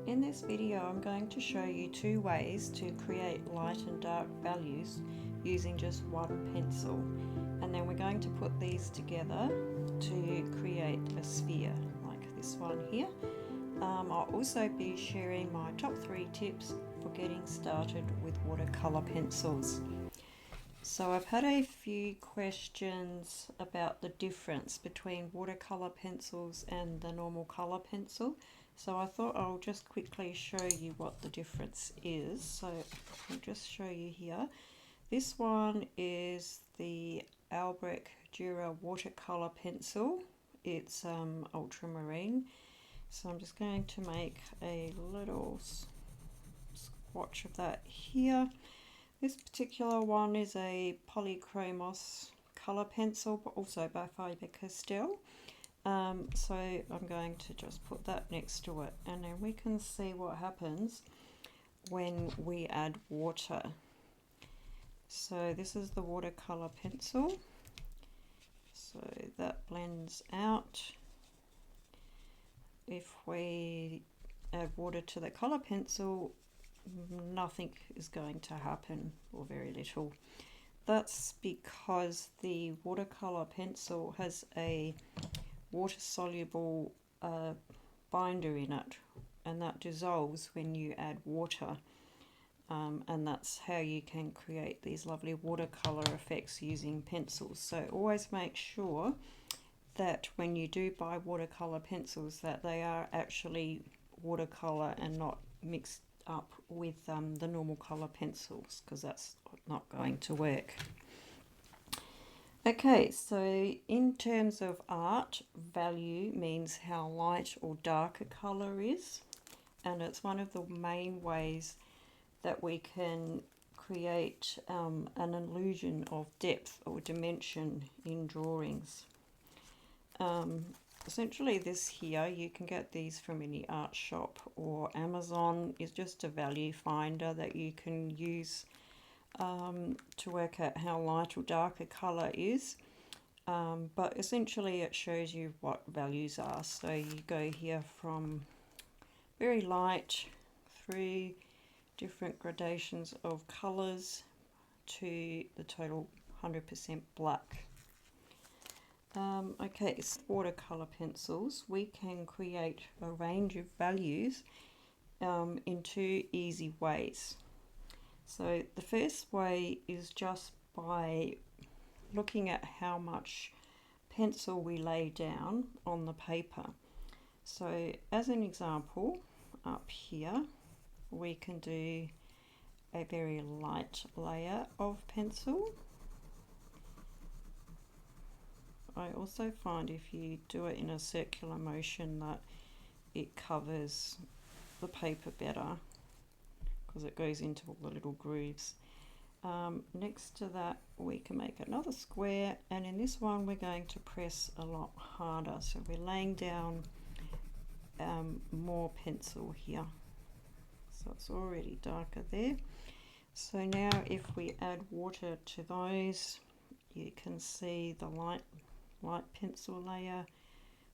In this video I'm going to show you two ways to create light and dark values using just one pencil, and then we're going to put these together to create a sphere like this one here. I'll also be sharing my top 3 tips for getting started with watercolor pencils. So I've had a few questions about the difference between watercolor pencils and the normal color pencil. So I thought I'll just quickly show you what the difference is. So I'll just show you here. This one is the Albrecht Dürer watercolor pencil. It's ultramarine. So I'm just going to make a little swatch of that here. This particular one is a polychromos color pencil, but also by Faber-Castell. So I'm going to just put that next to it, and then we can see what happens when we add water. So this is the watercolor pencil. So that blends out. If we add water to the color pencil, nothing is going to happen, or very little. That's because the watercolor pencil has a water-soluble binder in it, and that dissolves when you add water, and that's how you can create these lovely watercolor effects using pencils. So always make sure that when you do buy watercolor pencils that they are actually watercolor and not mixed up with the normal color pencils, because that's not going to work. Okay, so in terms of art, value means how light or dark a color is, and it's one of the main ways that we can create an illusion of depth or dimension in drawings. Essentially this here, you can get these from any art shop, or Amazon is just a value finder that you can use to work out how light or dark a colour is. But essentially it shows you what values are. So you go here from very light through different gradations of colours to the total 100% black. Okay, so watercolor pencils, we can create a range of values in two easy ways. So the first way is just by looking at how much pencil we lay down on the paper. So as an example, up here we can do a very light layer of pencil. I also find if you do it in a circular motion that it covers the paper better, because it goes into all the little grooves. Next to that we can make another square, and in this one we're going to press a lot harder, so we're laying down more pencil here. So it's already darker there. So now if we add water to those, you can see the light pencil layer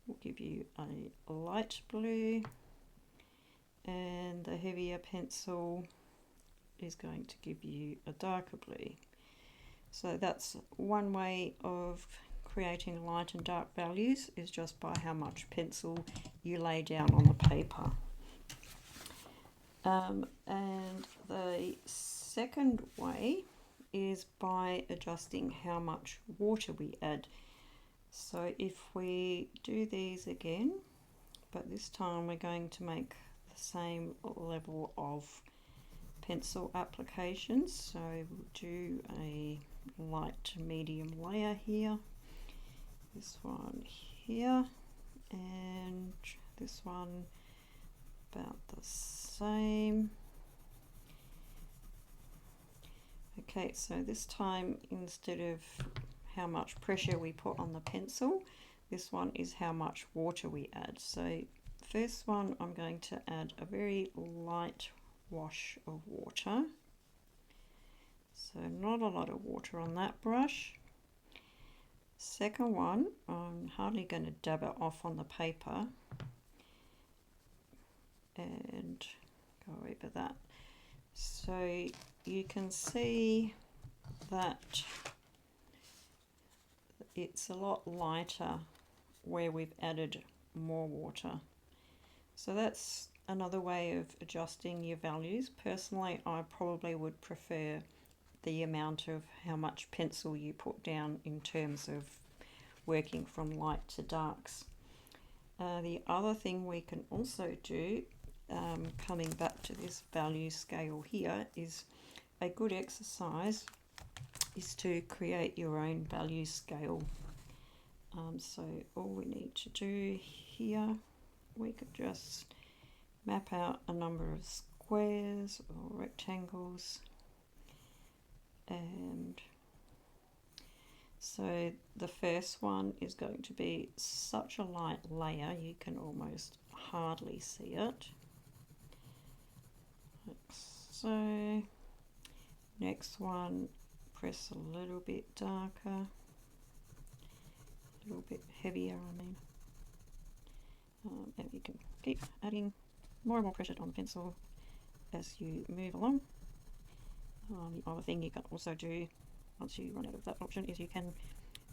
will give you a light blue, and the heavier pencil is going to give you a darker blue. So that's one way of creating light and dark values, is just by how much pencil you lay down on the paper. And the second way is by adjusting how much water we add. So if we do these again, but this time we're going to make the same level of pencil applications. So we'll do a light to medium layer here, this one here, and this one about the same. Okay, so this time, instead of how much pressure we put on the pencil, this one is how much water we add. So first one, I'm going to add a very light wash of water. So not a lot of water on that brush. Second one, I'm hardly going to dab it off on the paper. and go over that. So you can see that it's a lot lighter where we've added more water. So that's another way of adjusting your values. Personally, I probably would prefer the amount of how much pencil you put down in terms of working from light to darks. The other thing we can also do, coming back to this value scale here, is a good exercise is to create your own value scale. So all we need to do here, we could just map out a number of squares or rectangles, and so the first one is going to be such a light layer you can almost hardly see it, like so. Next one, press a little bit darker, a little bit heavier I mean, and you can keep adding more and more pressure on the pencil as you move along. The other thing you can also do once you run out of that option is you can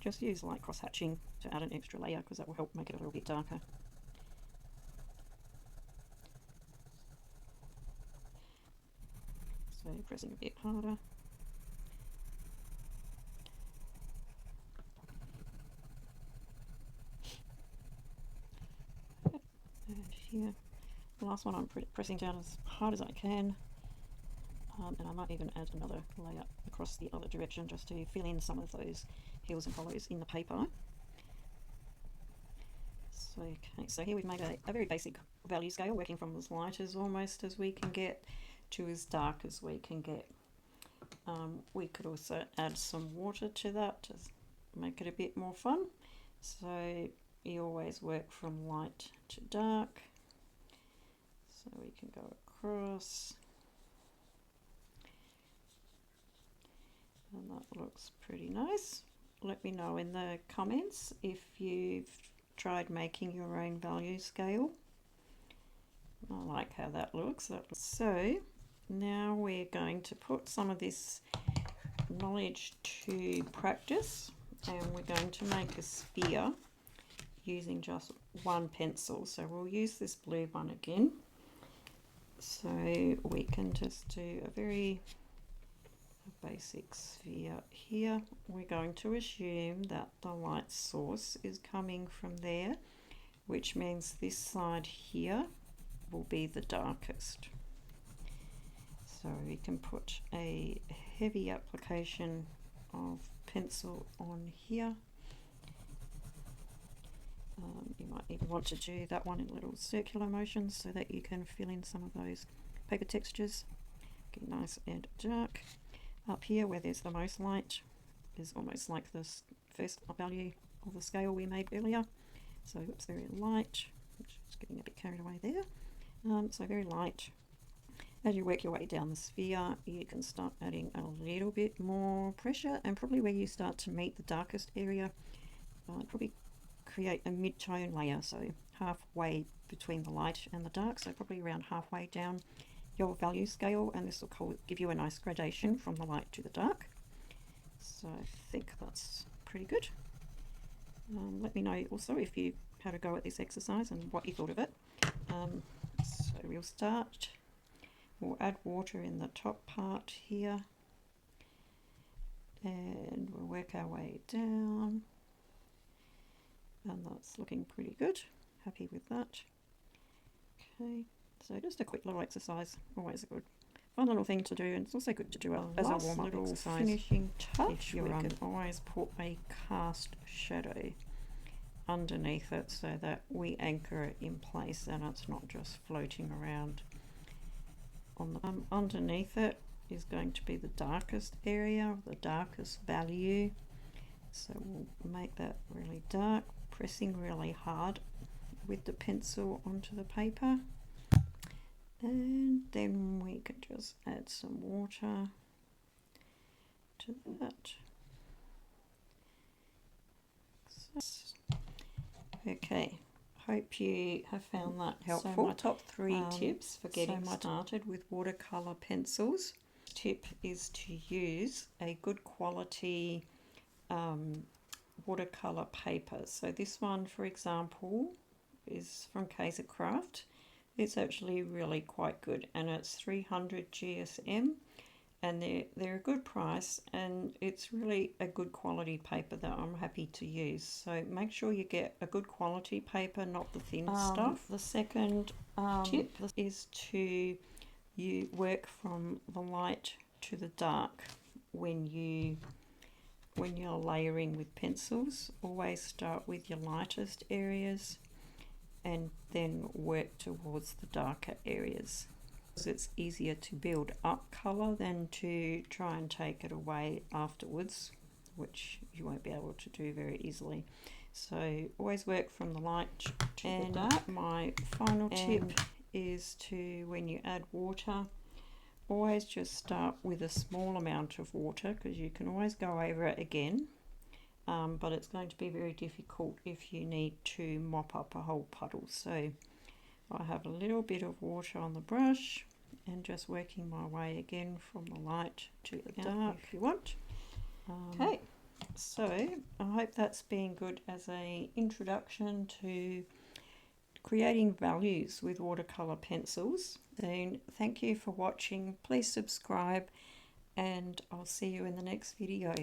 just use light cross hatching to add an extra layer, because that will help make it a little bit darker. So pressing a bit harder. And here, the last one I'm pressing down as hard as I can. And I might even add another layer across the other direction just to fill in some of those hills and hollows in the paper. So, okay, so here we've made a very basic value scale, working from as light as almost as we can get to as dark as we can get. We could also add some water to that to make it a bit more fun. So you always work from light to dark. So we can go across. And that looks pretty nice. Let me know in the comments if you've tried making your own value scale. I like how that looks. So now we're going to put some of this knowledge to practice, and we're going to make a sphere using just one pencil. So we'll use this blue one again. So we can just do a very basic sphere here. We're going to assume that the light source is coming from there, which means this side here will be the darkest. So we can put a heavy application of pencil on here. You might even want to do that one in little circular motions so that you can fill in some of those paper textures. Get nice and dark. Up here where there's the most light is almost like this first value of the scale we made earlier. So it's very light, just getting a bit carried away there. So very light. As you work your way down the sphere, you can start adding a little bit more pressure, and probably where you start to meet the darkest area, probably create a mid-tone layer, so halfway between the light and the dark, so probably around halfway down your value scale, and this will give you a nice gradation from the light to the dark. So I think that's pretty good. Let me know also if you had a go at this exercise and what you thought of it. So we'll start, we'll add water in the top part here, and we'll work our way down, and that's looking pretty good. Happy with that. Okay. So just a quick little exercise, always a good fun little thing to do, and it's also good to do as a warm-up exercise. Finishing touch, we can always put a cast shadow underneath it so that we anchor it in place and it's not just floating around. On the underneath it is going to be the darkest area, the darkest value. So we'll make that really dark, pressing really hard with the pencil onto the paper. And then we could just add some water to that. Okay, hope you have found that helpful. So my top 3 tips for getting started with watercolor pencils. Tip is to use a good quality watercolor paper. So this one, for example, is from Kaiser Craft. It's actually really quite good, and it's 300 GSM, and they're a good price, and it's really a good quality paper that I'm happy to use. So make sure you get a good quality paper, not the thin stuff. The second tip is to work from the light to the dark when you're layering with pencils. Always start with your lightest areas and then work towards the darker areas. It's easier to build up colour than to try and take it away afterwards, which you won't be able to do very easily. So always work from the light to the dark. My final tip is to, when you add water, always just start with a small amount of water, because you can always go over it again. But it's going to be very difficult if you need to mop up a whole puddle. So I have a little bit of water on the brush and just working my way again from the light to the dark if you want. Okay, so I hope that's been good as an introduction to creating values with watercolor pencils. And thank you for watching. Please subscribe, and I'll see you in the next video.